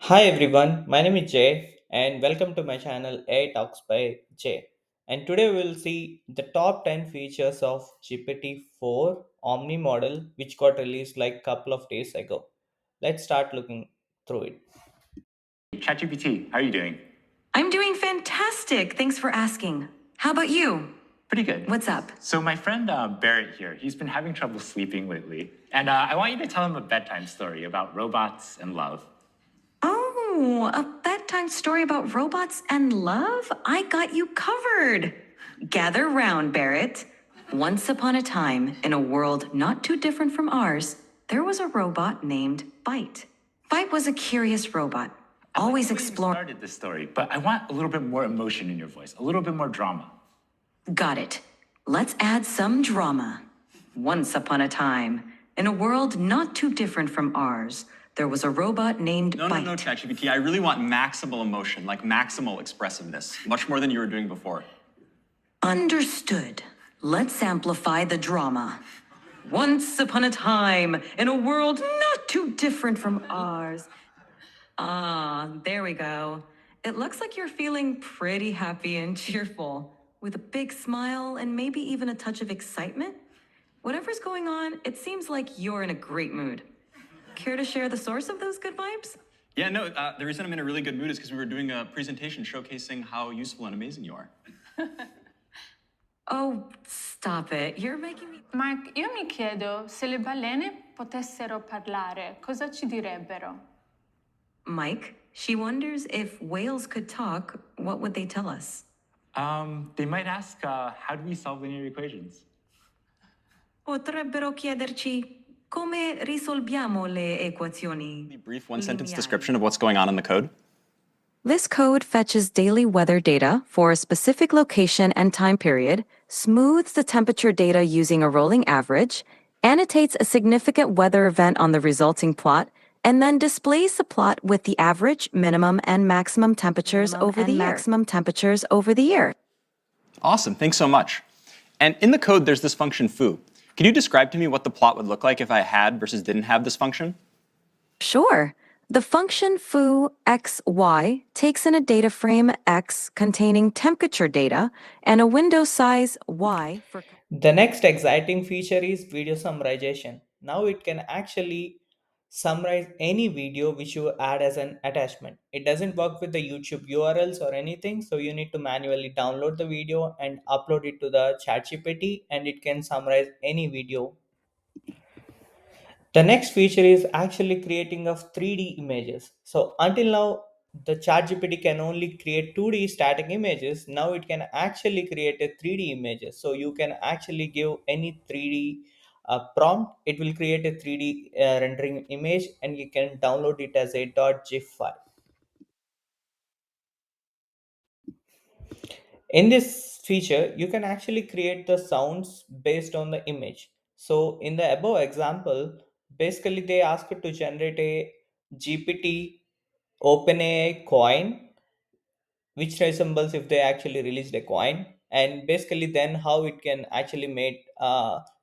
Hi everyone, my name is Jay and welcome to my channel AI Talks by Jay. And today we will see the top 10 features of GPT-4 Omni model which got released like couple of days ago. Let's start looking through it. ChatGPT, how are you doing? I'm doing fantastic. Thanks for asking. How about you? Pretty good. What's up? So my friend Barrett here, he's been having trouble sleeping lately, and I want you to tell him a bedtime story about robots and love. Oh, a bedtime story about robots and love? I got you covered. Gather round, Barrett. Once upon a time, in a world not too different from ours, there was a robot named Bite. Bite was a curious robot, always exploring. Started this story, but I want a little bit more emotion in your voice, a little bit more drama. Got it. Let's add some drama. Once upon a time, in a world not too different from ours, there was a robot named Bite. No, ChatGPT. I really want maximal emotion, like maximal expressiveness, much more than you were doing before. Understood. Let's amplify the drama. Once upon a time, in a world not too different from ours. There we go. It looks like you're feeling pretty happy and cheerful, with a big smile and maybe even a touch of excitement. Whatever's going on, it seems like you're in a great mood. Care to share the source of those good vibes? Yeah, no, the reason I'm in a really good mood is because we were doing a presentation showcasing how useful and amazing you are. Oh, stop it. You're making me. Mark, io mi chiedo se le balene potessero parlare, cosa ci direbbero? Mike, she wonders if whales could talk, what would they tell us? They might ask, how do we solve linear equations? Potrebbero chiederci come risolviamo le equazioni. Brief one-sentence description of what's going on in the code. This code fetches daily weather data for a specific location and time period, smooths the temperature data using a rolling average, annotates a significant weather event on the resulting plot, and then displays the plot with the average, minimum, and maximum temperatures over the year. Awesome, thanks so much. And in the code, there's this function foo. Can you describe to me what the plot would look like if I had versus didn't have this function? Sure. The function foo xy takes in a data frame x containing temperature data and a window size y for. The next exciting feature is video summarization. Now it can actually summarize any video which you add as an attachment. It doesn't work with the YouTube URLs or anything, so you need to manually download the video and upload it to the ChatGPT and it can summarize any video. The next feature is actually creating of 3D images. So until now, the ChatGPT can only create 2D static images. Now it can actually create a 3D images. So you can actually give any 3D prompt. It will create a 3D rendering image and you can download it as a .gif file. In this feature, you can actually create the sounds based on the image. So in the above example, basically they ask you to generate a GPT OpenAI coin, which resembles if they actually released a coin, and basically then how it can actually make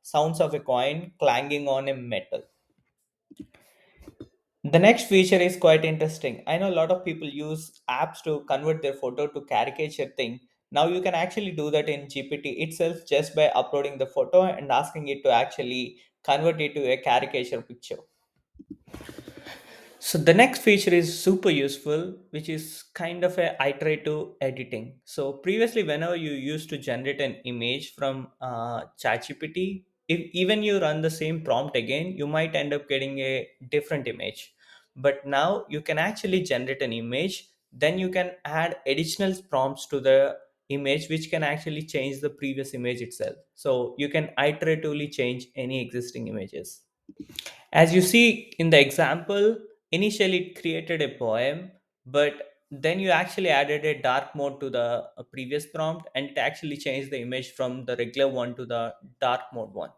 sounds of a coin clanging on a metal. The next feature is quite interesting. I know a lot of people use apps to convert their photo to caricature thing. Now you can actually do that in GPT itself just by uploading the photo and asking it to actually convert it to a caricature picture. So the next feature is super useful, which is kind of a iterative editing. So previously, whenever you used to generate an image from ChatGPT, if even you run the same prompt again, you might end up getting a different image. But now you can actually generate an image, then you can add additional prompts to the image, which can actually change the previous image itself. So you can iteratively change any existing images. As you see in the example, initially it created a poem, but then you actually added a dark mode to the previous prompt and it actually changed the image from the regular one to the dark mode one.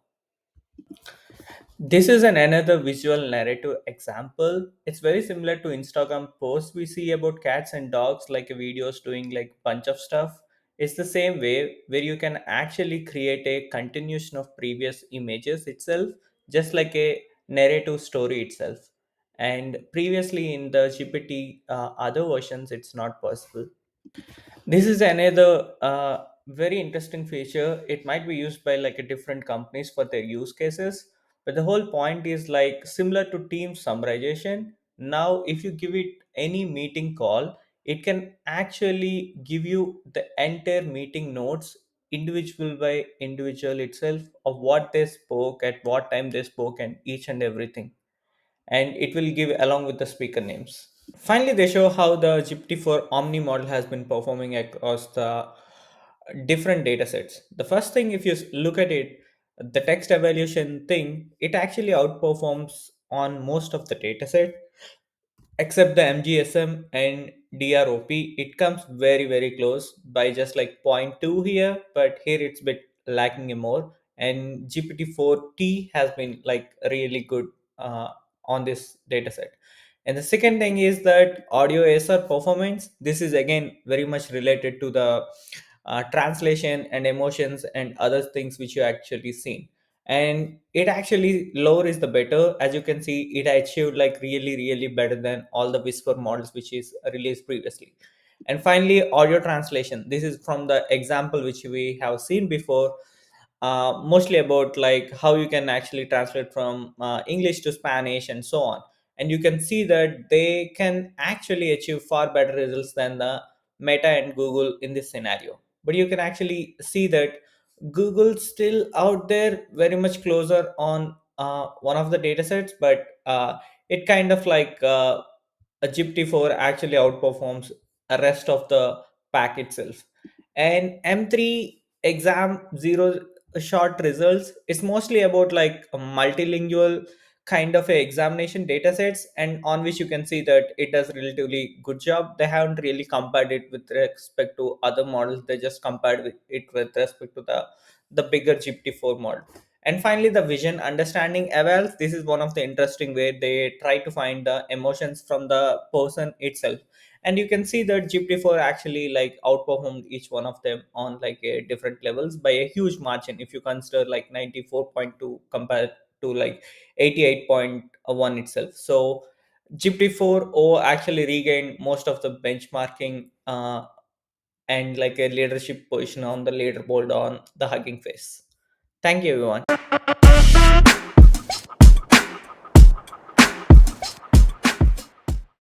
This is another visual narrative example. It's very similar to Instagram posts we see about cats and dogs, like videos doing like bunch of stuff. It's the same way where you can actually create a continuation of previous images itself, just like a narrative story itself. and previously in the GPT other versions it's not possible. This is another very interesting feature. It might be used by like a different companies for their use cases, but the whole point is like similar to team summarization. Now, if you give it any meeting call, it can actually give you the entire meeting notes, individual by individual itself, of what they spoke, at what time they spoke, and each and everything. And it will give along with the speaker names. Finally, they show how the GPT-4 Omni model has been performing across the different data sets. The first thing, if you look at it, the text evaluation thing, it actually outperforms on most of the data set except the MGSM and DROP. It comes very very close by just like zero point 0.2 here, but here it's bit lacking more. And GPT-4t has been like really good on this data set. And the second thing is that audio ASR performance. This is again very much related to the translation and emotions and other things which you actually seen. And it actually lower is the better. As you can see, it achieved like really really better than all the whisper models which is released previously. And finally, audio translation. This is from the example which we have seen before, mostly about like how you can actually translate from English to Spanish and so on. And you can see that they can actually achieve far better results than the Meta and Google in this scenario. But you can actually see that Google's still out there very much closer on one of the data sets, but it kind of like a GPT-4 actually outperforms the rest of the pack itself. And M3 exam zero short results is mostly about like a multilingual kind of a examination data sets, and on which you can see that it does relatively good job. They haven't really compared it with respect to other models. They just compared with it with respect to the bigger GPT-4 model. And finally, the vision understanding evals. This is one of the interesting way they try to find the emotions from the person itself. And you can see that GPT-4 actually like outperformed each one of them on like a different levels by a huge margin. If you consider like 94.2 compared to like 88.1 itself. So GPT-4o actually regained most of the benchmarking and like a leadership position on the leaderboard on the Hugging Face. Thank you, everyone.